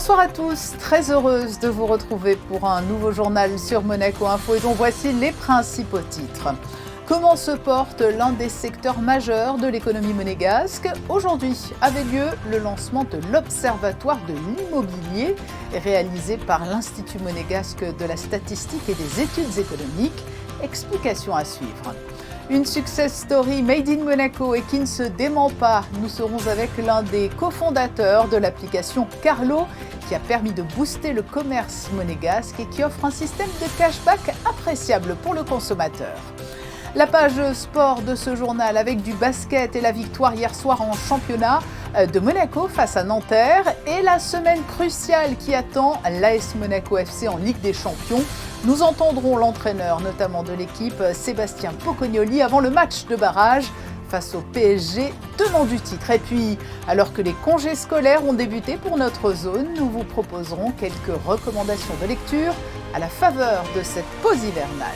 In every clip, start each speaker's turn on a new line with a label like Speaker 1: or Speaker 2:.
Speaker 1: Bonsoir à tous, très heureuse de vous retrouver pour un nouveau journal sur Monaco Info et dont voici les principaux titres. Comment se porte l'un des secteurs majeurs de l'économie monégasque? Aujourd'hui avait lieu le lancement de l'Observatoire de l'immobilier réalisé par l'Institut monégasque de la statistique et des études économiques. Explication à suivre. Une success story made in Monaco et qui ne se dément pas. Nous serons avec l'un des cofondateurs de l'application Carlo qui a permis de booster le commerce monégasque et qui offre un système de cashback appréciable pour le consommateur. La page sport de ce journal avec du basket et la victoire hier soir en championnat de Monaco face à Nanterre et la semaine cruciale qui attend l'AS Monaco FC en Ligue des Champions. Nous entendrons l'entraîneur notamment de l'équipe, Sébastien Pocognoli, avant le match de barrage face au PSG, tenant du titre. Et puis, alors que les congés scolaires ont débuté pour notre zone, nous vous proposerons quelques recommandations de lecture à la faveur de cette pause hivernale.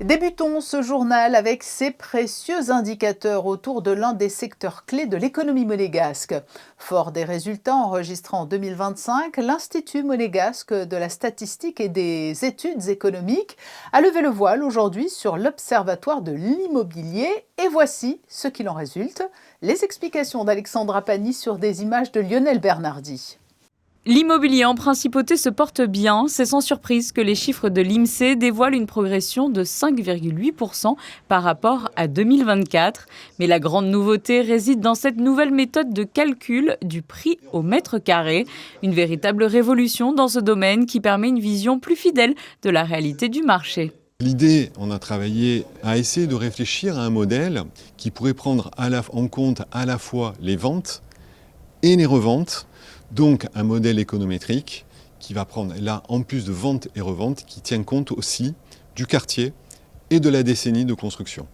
Speaker 1: Débutons ce journal avec ces précieux indicateurs autour de l'un des secteurs clés de l'économie monégasque. Fort des résultats enregistrés en 2025, l'Institut monégasque de la statistique et des études économiques a levé le voile aujourd'hui sur l'Observatoire de l'immobilier et voici ce qu'il en résulte. Les explications d'Alexandra Pani sur des images de Lionel Bernardi.
Speaker 2: L'immobilier en principauté se porte bien. C'est sans surprise que les chiffres de l'INSEE dévoilent une progression de 5,8% par rapport à 2024. Mais la grande nouveauté réside dans cette nouvelle méthode de calcul du prix au mètre carré. Une véritable révolution dans ce domaine qui permet une vision plus fidèle de la réalité du marché.
Speaker 3: L'idée, on a travaillé à essayer de réfléchir à un modèle qui pourrait prendre en compte à la fois les ventes et les reventes. Donc un modèle économétrique qui va prendre, là, en plus de vente et revente, qui tient compte aussi du quartier et de la décennie de construction.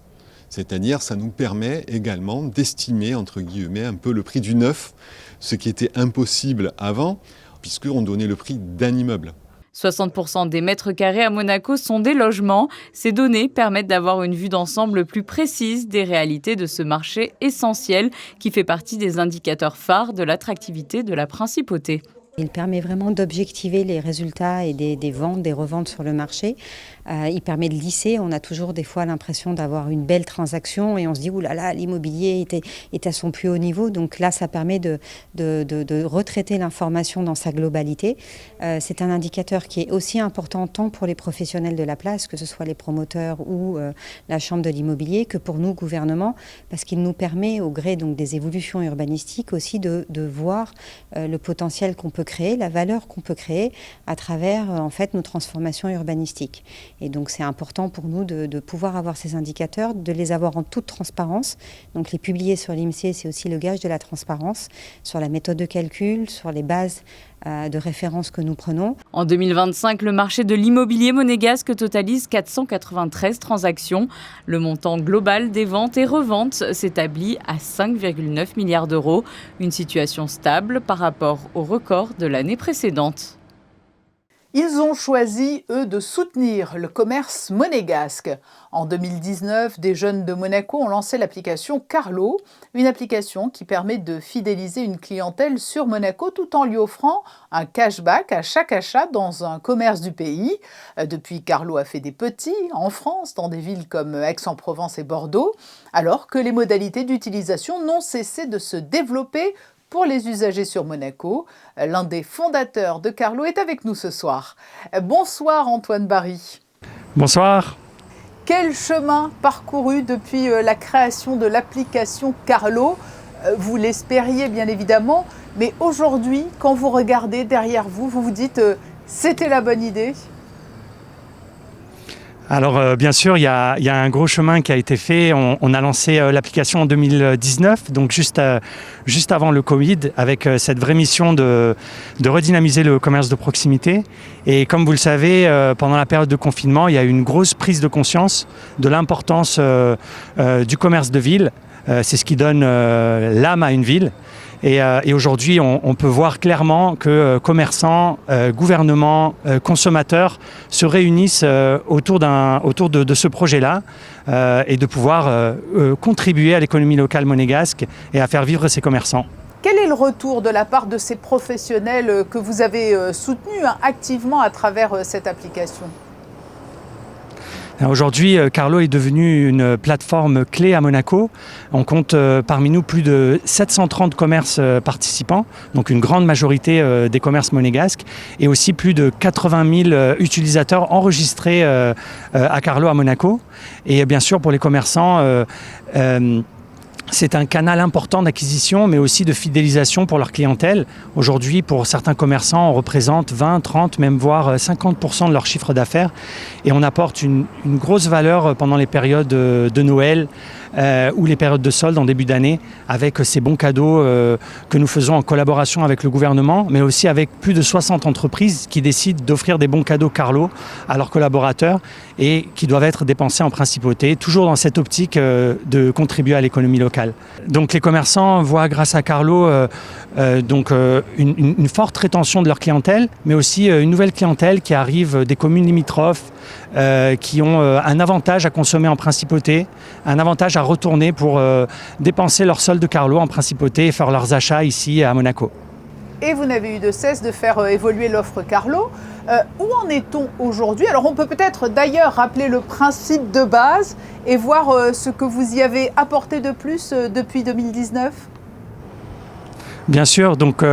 Speaker 3: C'est-à-dire, ça nous permet également d'estimer, entre guillemets, un peu le prix du neuf, ce qui était impossible avant, puisqu'on donnait le prix d'un immeuble.
Speaker 2: 60% des mètres carrés à Monaco sont des logements. Ces données permettent d'avoir une vue d'ensemble plus précise des réalités de ce marché essentiel qui fait partie des indicateurs phares de l'attractivité de la principauté.
Speaker 4: Il permet vraiment d'objectiver les résultats et des ventes, des reventes sur le marché. Il permet de lisser. On a toujours des fois l'impression d'avoir une belle transaction et on se dit « oulala, l'immobilier est à son plus haut niveau ». Donc là, ça permet de retraiter l'information dans sa globalité. C'est un indicateur qui est aussi important tant pour les professionnels de la place, que ce soit les promoteurs ou la Chambre de l'immobilier, que pour nous, gouvernement, parce qu'il nous permet, au gré donc, des évolutions urbanistiques, aussi de voir le potentiel qu'on peut créer, la valeur qu'on peut créer à travers en fait nos transformations urbanistiques. Et donc c'est important pour nous de pouvoir avoir ces indicateurs, de les avoir en toute transparence. Donc les publier sur l'INSEE, c'est aussi le gage de la transparence sur la méthode de calcul, sur les bases de référence que nous prenons.
Speaker 2: En 2025, le marché de l'immobilier monégasque totalise 493 transactions. Le montant global des ventes et reventes s'établit à 5,9 milliards d'euros. Une situation stable par rapport au record de l'année précédente.
Speaker 1: Ils ont choisi, eux, de soutenir le commerce monégasque. En 2019, des jeunes de Monaco ont lancé l'application Carlo, une application qui permet de fidéliser une clientèle sur Monaco tout en lui offrant un cashback à chaque achat dans un commerce du pays. Depuis, Carlo a fait des petits en France, dans des villes comme Aix-en-Provence et Bordeaux, alors que les modalités d'utilisation n'ont cessé de se développer pour les usagers sur Monaco. L'un des fondateurs de Carlo est avec nous ce soir. Bonsoir Antoine Barry.
Speaker 5: Bonsoir.
Speaker 1: Quel chemin parcouru depuis la création de l'application Carlo? Vous l'espériez bien évidemment, mais aujourd'hui, quand vous regardez derrière vous, vous vous dites c'était la bonne idée?
Speaker 5: Alors bien sûr, il y a un gros chemin qui a été fait. On a lancé l'application en 2019, donc juste avant le Covid, avec cette vraie mission de redynamiser le commerce de proximité. Et comme vous le savez, pendant la période de confinement, il y a eu une grosse prise de conscience de l'importance du commerce de ville. C'est ce qui donne l'âme à une ville. Et aujourd'hui, on peut voir clairement que commerçants, gouvernements, consommateurs se réunissent autour de ce projet-là et de pouvoir contribuer à l'économie locale monégasque et à faire vivre ces commerçants.
Speaker 1: Quel est le retour de la part de ces professionnels que vous avez soutenus activement à travers cette application ?
Speaker 5: Aujourd'hui, Carlo est devenu une plateforme clé à Monaco. On compte parmi nous plus de 730 commerces participants, donc une grande majorité des commerces monégasques, et aussi plus de 80 000 utilisateurs enregistrés à Carlo à Monaco. Et bien sûr, pour les commerçants, c'est un canal important d'acquisition, mais aussi de fidélisation pour leur clientèle. Aujourd'hui, pour certains commerçants, on représente 20, 30, même voire 50% de leur chiffre d'affaires. Et on apporte une grosse valeur pendant les périodes de Noël ou les périodes de soldes en début d'année, avec ces bons cadeaux que nous faisons en collaboration avec le gouvernement, mais aussi avec plus de 60 entreprises qui décident d'offrir des bons cadeaux Carlo à leurs collaborateurs et qui doivent être dépensés en principauté, toujours dans cette optique de contribuer à l'économie locale. Donc les commerçants voient grâce à Carlo une forte rétention de leur clientèle, mais aussi une nouvelle clientèle qui arrive des communes limitrophes, qui ont un avantage à consommer en principauté, un avantage à retourner pour dépenser leur solde de Carlo en principauté et faire leurs achats ici à Monaco.
Speaker 1: Et vous n'avez eu de cesse de faire évoluer l'offre Carlo. Où en est-on aujourd'hui ? Alors on peut peut-être d'ailleurs rappeler le principe de base et voir ce que vous y avez apporté de plus depuis 2019 ?
Speaker 5: Bien sûr, donc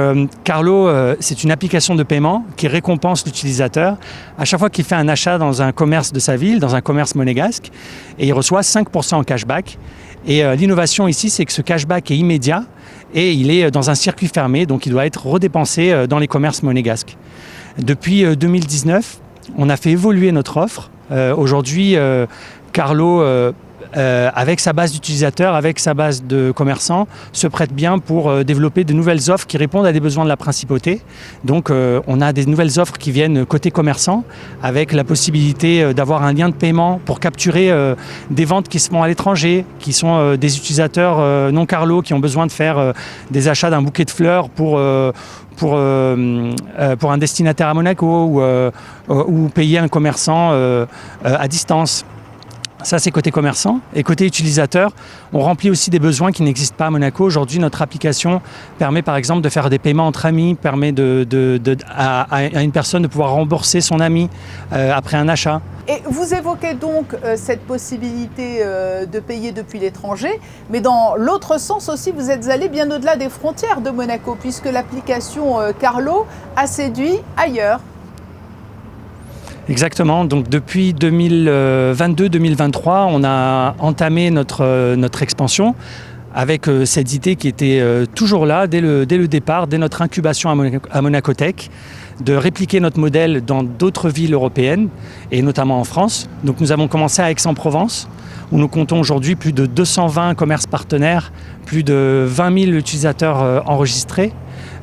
Speaker 5: Carlo, c'est une application de paiement qui récompense l'utilisateur à chaque fois qu'il fait un achat dans un commerce de sa ville, dans un commerce monégasque, et il reçoit 5% en cashback. Et l'innovation ici, c'est que ce cashback est immédiat et il est dans un circuit fermé, donc il doit être redépensé dans les commerces monégasques. Depuis 2019, on a fait évoluer notre offre. Aujourd'hui, Carlo, avec sa base d'utilisateurs, avec sa base de commerçants, se prête bien pour développer de nouvelles offres qui répondent à des besoins de la principauté. Donc on a des nouvelles offres qui viennent côté commerçant, avec la possibilité d'avoir un lien de paiement pour capturer des ventes qui se font à l'étranger, qui sont des utilisateurs non Carlo, qui ont besoin de faire des achats d'un bouquet de fleurs pour un destinataire à Monaco ou payer un commerçant à distance. Ça, c'est côté commerçant. Et côté utilisateur, on remplit aussi des besoins qui n'existent pas à Monaco. Aujourd'hui, notre application permet par exemple de faire des paiements entre amis, permet à une personne de pouvoir rembourser son ami après un achat.
Speaker 1: Et vous évoquez donc cette possibilité de payer depuis l'étranger, mais dans l'autre sens aussi, vous êtes allé bien au-delà des frontières de Monaco, puisque l'application Carlo a séduit ailleurs.
Speaker 5: Exactement, donc depuis 2022-2023, on a entamé notre expansion avec cette idée qui était toujours là dès le départ, dès notre incubation à Monaco Tech, de répliquer notre modèle dans d'autres villes européennes et notamment en France. Donc nous avons commencé à Aix-en-Provence, où nous comptons aujourd'hui plus de 220 commerces partenaires, plus de 20 000 utilisateurs enregistrés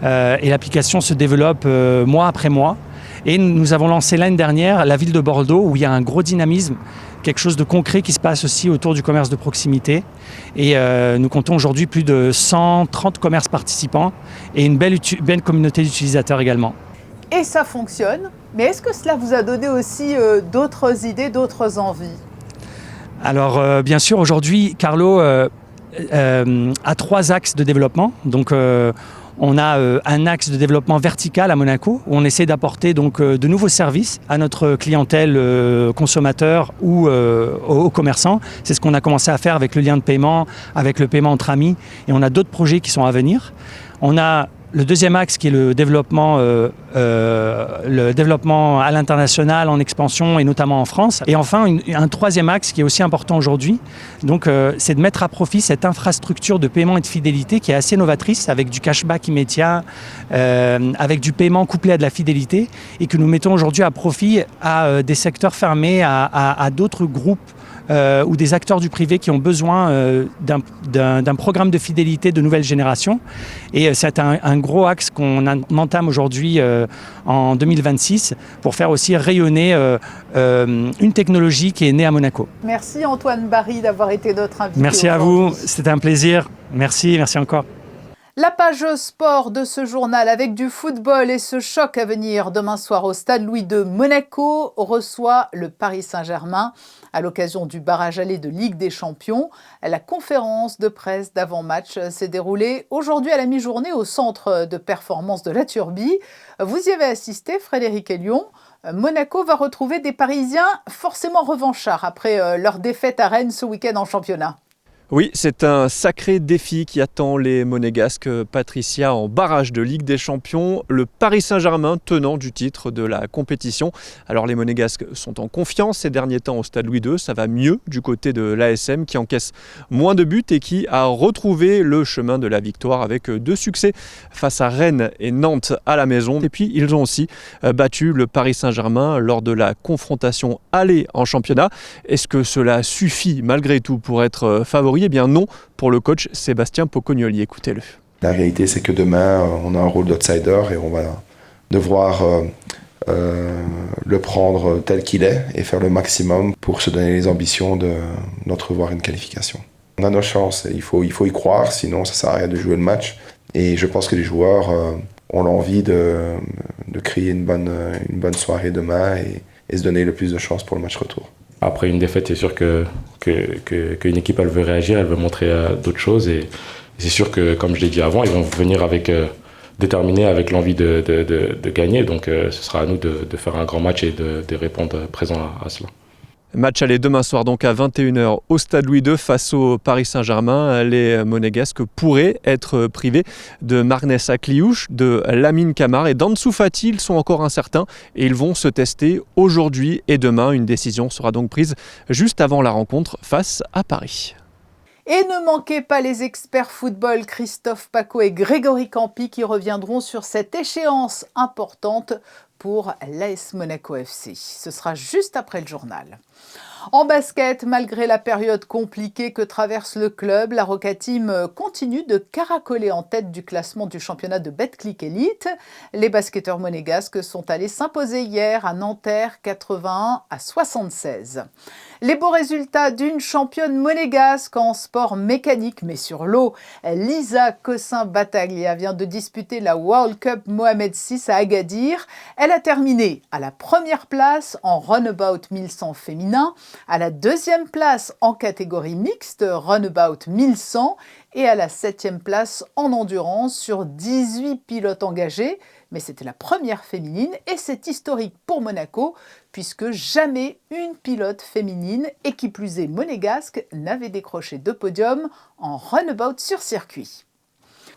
Speaker 5: et l'application se développe mois après mois. Et nous avons lancé l'année dernière la ville de Bordeaux où il y a un gros dynamisme, quelque chose de concret qui se passe aussi autour du commerce de proximité. Et nous comptons aujourd'hui plus de 130 commerces participants et une belle communauté d'utilisateurs également.
Speaker 1: Et ça fonctionne, mais est-ce que cela vous a donné aussi d'autres idées, d'autres envies ?
Speaker 5: Alors bien sûr, aujourd'hui, Carlo a 3 axes de développement. Donc on a un axe de développement vertical à Monaco où on essaie d'apporter donc de nouveaux services à notre clientèle consommateur ou aux commerçants. C'est ce qu'on a commencé à faire avec le lien de paiement, avec le paiement entre amis, et on a d'autres projets qui sont à venir. On a le deuxième axe qui est le développement à l'international, en expansion et notamment en France. Et enfin, un troisième axe qui est aussi important aujourd'hui, donc, c'est de mettre à profit cette infrastructure de paiement et de fidélité qui est assez novatrice, avec du cashback immédiat, avec du paiement couplé à de la fidélité, et que nous mettons aujourd'hui à profit à des secteurs fermés, à d'autres groupes ou des acteurs du privé qui ont besoin d'un programme de fidélité de nouvelle génération. Et c'est un gros axe qu'on entame aujourd'hui en 2026 pour faire aussi rayonner une technologie qui est née à Monaco.
Speaker 1: Merci Antoine Barry d'avoir été notre invité.
Speaker 5: Merci à vous, c'était un plaisir. Merci encore.
Speaker 1: La page sport de ce journal avec du football et ce choc à venir demain soir au stade Louis II. Monaco reçoit le Paris Saint-Germain à l'occasion du barrage aller de Ligue des Champions. La conférence de presse d'avant-match s'est déroulée aujourd'hui à la mi-journée au centre de performance de la Turbie. Vous y avez assisté, Frédéric Elion. Monaco va retrouver des Parisiens forcément revanchards après leur défaite à Rennes ce week-end en championnat.
Speaker 6: Oui, c'est un sacré défi qui attend les Monégasques. Patricia, en barrage de Ligue des Champions, le Paris Saint-Germain tenant du titre de la compétition. Alors les Monégasques sont en confiance ces derniers temps au stade Louis II. Ça va mieux du côté de l'ASM qui encaisse moins de buts et qui a retrouvé le chemin de la victoire avec 2 succès face à Rennes et Nantes à la maison. Et puis ils ont aussi battu le Paris Saint-Germain lors de la confrontation aller en championnat. Est-ce que cela suffit malgré tout pour être favori ? Eh bien non, pour le coach Sébastien Pocognoli, écoutez-le.
Speaker 7: La réalité, c'est que demain, on a un rôle d'outsider et on va devoir le prendre tel qu'il est et faire le maximum pour se donner les ambitions d'entrevoir une qualification. On a nos chances, il faut y croire, sinon ça ne sert à rien de jouer le match. Et je pense que les joueurs ont l'envie de créer une bonne soirée demain et se donner le plus de chances pour le match retour.
Speaker 8: Après une défaite, c'est sûr qu'une équipe, elle veut réagir, elle veut montrer d'autres choses. Et c'est sûr que, comme je l'ai dit avant, ils vont venir déterminés avec l'envie de gagner. Donc ce sera à nous de faire un grand match et de répondre présent à cela.
Speaker 6: Match aller demain soir donc à 21h au stade Louis II face au Paris Saint-Germain. Les Monégasques pourraient être privés de Magnès Akliouche, de Lamine Camara et d'Ansu Fati. Ils sont encore incertains et ils vont se tester aujourd'hui et demain. Une décision sera donc prise juste avant la rencontre face à Paris.
Speaker 1: Et ne manquez pas les experts football Christophe Paco et Grégory Campi qui reviendront sur cette échéance importante pour l'AS Monaco FC. Ce sera juste après le journal. En basket, malgré la période compliquée que traverse le club, la Roca Team continue de caracoler en tête du classement du championnat de Betclic Elite. Les basketteurs monégasques sont allés s'imposer hier à Nanterre 81-76. Les beaux résultats d'une championne monégasque en sport mécanique, mais sur l'eau. Lisa Cossin-Battaglia vient de disputer la World Cup Mohamed VI à Agadir. Elle a terminé à la première place en runabout 1100 féminin, à la deuxième place en catégorie mixte runabout 1100 et à la 7e place en endurance sur 18 pilotes engagés. Mais c'était la première féminine et c'est historique pour Monaco puisque jamais une pilote féminine, et qui plus est monégasque, n'avait décroché de podium en runabout sur circuit.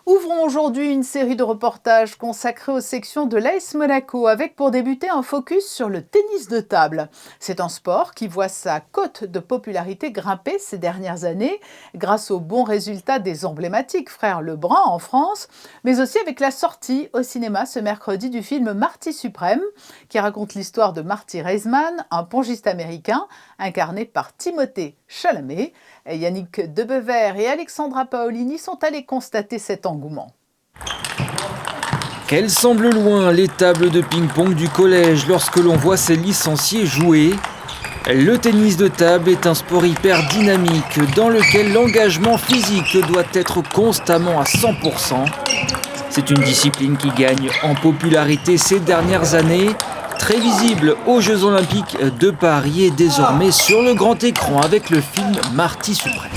Speaker 1: Ouvrons aujourd'hui une série de reportages consacrés aux sections de l'AS Monaco avec pour débuter un focus sur le tennis de table. C'est un sport qui voit sa cote de popularité grimper ces dernières années grâce aux bons résultats des emblématiques frères Lebrun en France, mais aussi avec la sortie au cinéma ce mercredi du film Marty Suprême qui raconte l'histoire de Marty Reisman, un pongiste américain incarné par Timothée Chalamet. Yannick Debever et Alexandra Paolini sont allés constater cet engouement.
Speaker 9: Qu'elles semblent loin, les tables de ping-pong du collège, lorsque l'on voit ces licenciés jouer. Le tennis de table est un sport hyper dynamique, dans lequel l'engagement physique doit être constamment à 100%. C'est une discipline qui gagne en popularité ces dernières années, très visible aux Jeux Olympiques de Paris et désormais sur le grand écran avec le film Marty Suprême.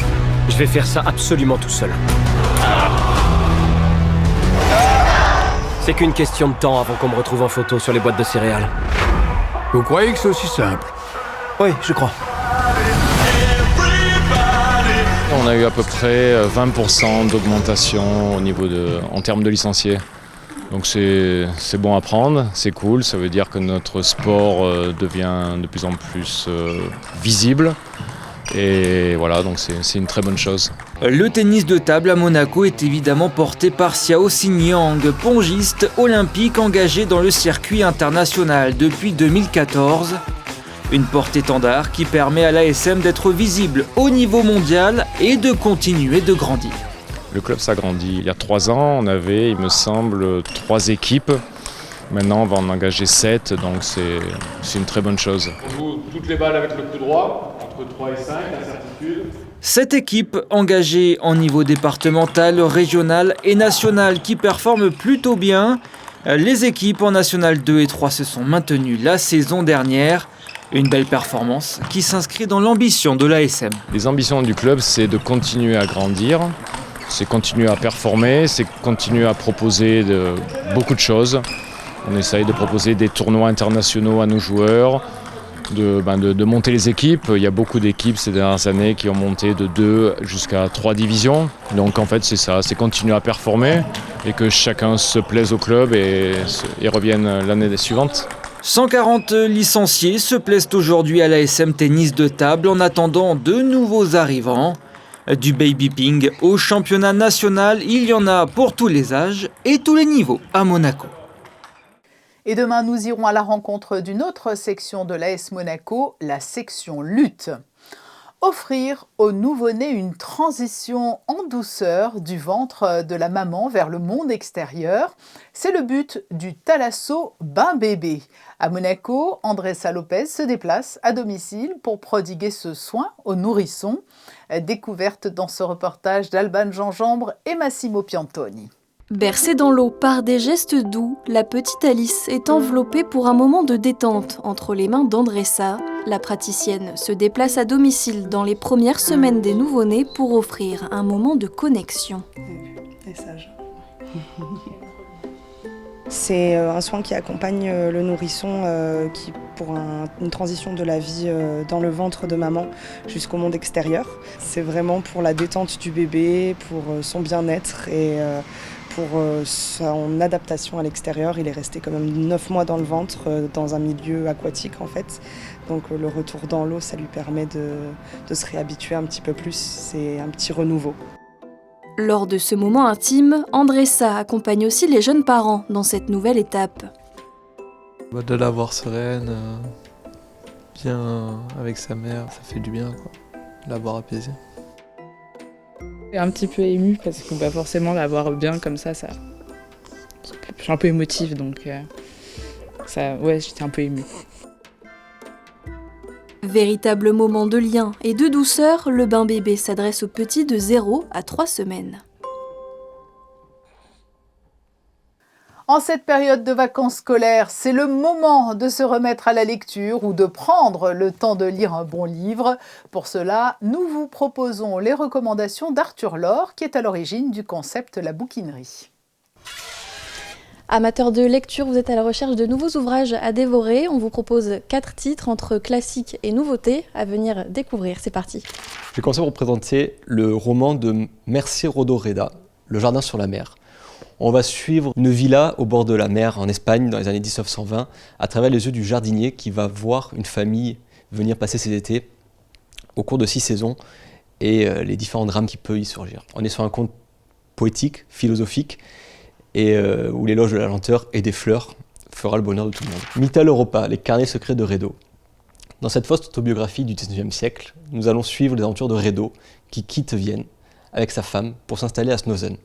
Speaker 10: Je vais faire ça absolument tout seul. C'est qu'une question de temps avant qu'on me retrouve en photo sur les boîtes de céréales.
Speaker 11: Vous croyez que c'est aussi simple ?
Speaker 10: Oui, je crois.
Speaker 12: On a eu à peu près 20% d'augmentation en termes de licenciés. Donc c'est bon à prendre, c'est cool, ça veut dire que notre sport devient de plus en plus visible. Et voilà, donc c'est une très bonne chose.
Speaker 9: Le tennis de table à Monaco est évidemment porté par Xiao Xingyang, pongiste olympique engagé dans le circuit international depuis 2014. Une porte-étendard qui permet à l'ASM d'être visible au niveau mondial et de continuer de grandir.
Speaker 12: Le club s'agrandit. Il y a 3 ans, on avait, il me semble, 3 équipes. Maintenant, on va en engager 7, donc c'est une très bonne chose.
Speaker 8: On joue toutes les balles avec le coup droit, entre 3 et 5, incertitude.
Speaker 9: 7 équipes engagées en niveau départemental, régional et national qui performent plutôt bien. Les équipes en National 2 et 3 se sont maintenues la saison dernière. Une belle performance qui s'inscrit dans l'ambition de l'ASM.
Speaker 12: Les ambitions du club, c'est de continuer à grandir, c'est continuer à performer, c'est continuer à proposer beaucoup de choses. On essaye de proposer des tournois internationaux à nos joueurs, de monter les équipes. Il y a beaucoup d'équipes ces dernières années qui ont monté de 2 jusqu'à 3 divisions. Donc en fait c'est ça, c'est continuer à performer et que chacun se plaise au club et revienne l'année suivante.
Speaker 9: 140 licenciés se plaisent aujourd'hui à l'ASM Tennis de Table en attendant de nouveaux arrivants. Du baby ping au championnat national, il y en a pour tous les âges et tous les niveaux à Monaco.
Speaker 1: Et demain, nous irons à la rencontre d'une autre section de l'AS Monaco, la section lutte. Offrir au nouveau-né une transition en douceur du ventre de la maman vers le monde extérieur, c'est le but du Thalasso Bain Bébé. À Monaco, Andressa Lopez se déplace à domicile pour prodiguer ce soin aux nourrissons. Découverte dans ce reportage d'Alban Gingembre et Massimo Piantoni.
Speaker 13: Bercée dans l'eau par des gestes doux, la petite Alice est enveloppée pour un moment de détente entre les mains d'Andressa. La praticienne se déplace à domicile dans les premières semaines des nouveau-nés pour offrir un moment de connexion.
Speaker 14: Et sage. C'est un soin qui accompagne le nourrisson pour une transition de la vie dans le ventre de maman jusqu'au monde extérieur. C'est vraiment pour la détente du bébé, pour son bien-être et pour son adaptation à l'extérieur. Il est resté quand même 9 mois dans le ventre, dans un milieu aquatique en fait. Donc le retour dans l'eau, ça lui permet de se réhabituer un petit peu plus. C'est un petit renouveau.
Speaker 13: Lors de ce moment intime, Andressa accompagne aussi les jeunes parents dans cette nouvelle étape.
Speaker 15: De la voir sereine, bien avec sa mère, ça fait du bien, quoi. La voir apaisée.
Speaker 16: Un petit peu émue parce que forcément la voir bien comme ça, je suis un peu émotive donc j'étais un peu émue.
Speaker 13: Véritable moment de lien et de douceur, le bain bébé s'adresse aux petits de 0 à 3 semaines.
Speaker 1: En cette période de vacances scolaires, c'est le moment de se remettre à la lecture ou de prendre le temps de lire un bon livre. Pour cela, nous vous proposons les recommandations d'Arthur Laure, qui est à l'origine du concept La Bouquinerie.
Speaker 17: Amateurs de lecture, vous êtes à la recherche de nouveaux ouvrages à dévorer. On vous propose 4 titres entre classiques et nouveautés à venir découvrir. C'est parti.
Speaker 18: Je vais commencer par vous présenter le roman de Mercè Rodoreda, Le Jardin sur la mer. On va suivre une villa au bord de la mer en Espagne dans les années 1920 à travers les yeux du jardinier qui va voir une famille venir passer ses étés au cours de 6 saisons et les différents drames qui peuvent y surgir. On est sur un conte poétique, philosophique et où l'éloge de la lenteur et des fleurs fera le bonheur de tout le monde. Mittal Europa, les carnets secrets de Redo. Dans cette fausse autobiographie du XIXe siècle, nous allons suivre les aventures de Redo qui quitte Vienne avec sa femme pour s'installer à Snösen.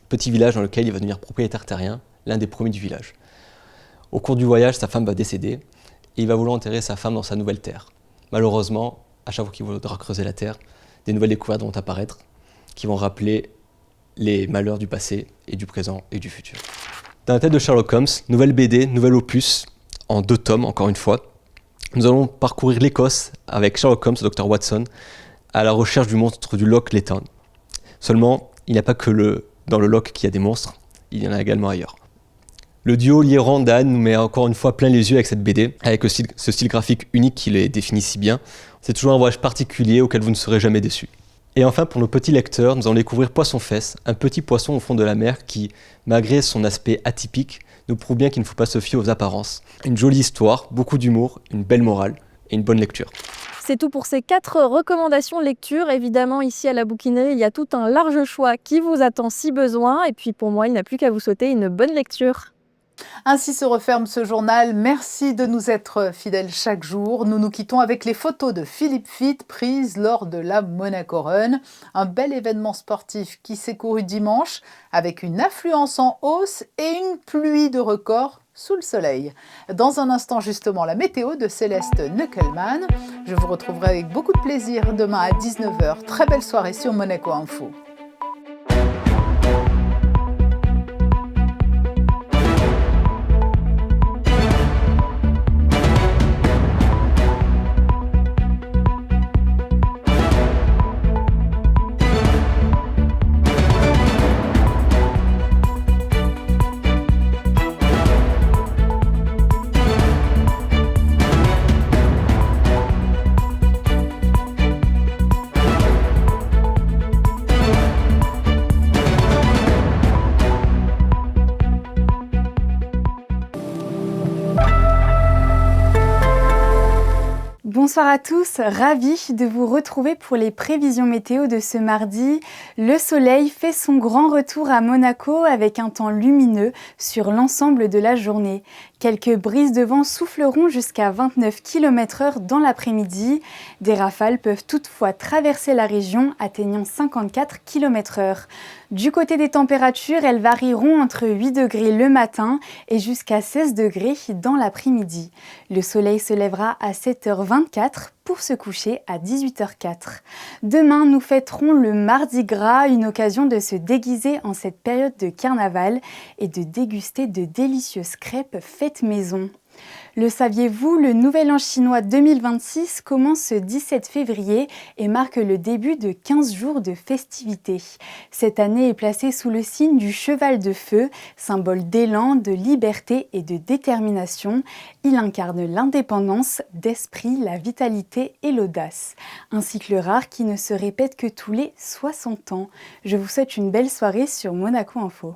Speaker 18: Petit village dans lequel il va devenir propriétaire terrien, l'un des premiers du village. Au cours du voyage, sa femme va décéder et il va vouloir enterrer sa femme dans sa nouvelle terre. Malheureusement, à chaque fois qu'il voudra creuser la terre, des nouvelles découvertes vont apparaître qui vont rappeler les malheurs du passé et du présent et du futur. Dans la tête de Sherlock Holmes, nouvelle BD, nouvel opus, en 2 tomes encore une fois. Nous allons parcourir l'Écosse avec Sherlock Holmes, Dr Watson, à la recherche du monstre du Loch Leyton. Seulement, il n'y a pas que dans le Loch qu'il y a des monstres, il y en a également ailleurs. Le duo Lier-Rand-Dan nous met encore une fois plein les yeux avec cette BD, avec ce style graphique unique qui les définit si bien. C'est toujours un voyage particulier auquel vous ne serez jamais déçus. Et enfin, pour nos petits lecteurs, nous allons découvrir Poisson-Fesse, un petit poisson au fond de la mer qui, malgré son aspect atypique, nous prouve bien qu'il ne faut pas se fier aux apparences. Une jolie histoire, beaucoup d'humour, une belle morale et une bonne lecture.
Speaker 17: C'est tout pour ces 4 recommandations lecture. Évidemment, ici à la Bouquinerie, il y a tout un large choix qui vous attend si besoin. Et puis pour moi, il n'y a plus qu'à vous souhaiter une bonne lecture.
Speaker 1: Ainsi se referme ce journal. Merci de nous être fidèles chaque jour. Nous nous quittons avec les photos de Philippe Fitt prises lors de la Monaco Run. Un bel événement sportif qui s'est couru dimanche avec une affluence en hausse et une pluie de records sous le soleil. Dans un instant justement, la météo de Céleste Neckelmann. Je vous retrouverai avec beaucoup de plaisir demain à 19h. Très belle soirée sur Monaco Info.
Speaker 19: Bonsoir à tous, ravie de vous retrouver pour les prévisions météo de ce mardi. Le soleil fait son grand retour à Monaco avec un temps lumineux sur l'ensemble de la journée. Quelques brises de vent souffleront jusqu'à 29 km/h dans l'après-midi. Des rafales peuvent toutefois traverser la région, atteignant 54 km/h. Du côté des températures, elles varieront entre 8 degrés le matin et jusqu'à 16 degrés dans l'après-midi. Le soleil se lèvera à 7h24 pour se coucher à 18h04. Demain, nous fêterons le Mardi Gras, une occasion de se déguiser en cette période de carnaval et de déguster de délicieuses crêpes faites maison. Le saviez-vous, le Nouvel An chinois 2026 commence ce 17 février et marque le début de 15 jours de festivités. Cette année est placée sous le signe du cheval de feu, symbole d'élan, de liberté et de détermination. Il incarne l'indépendance, d'esprit, la vitalité et l'audace. Un cycle rare qui ne se répète que tous les 60 ans. Je vous souhaite une belle soirée sur Monaco Info.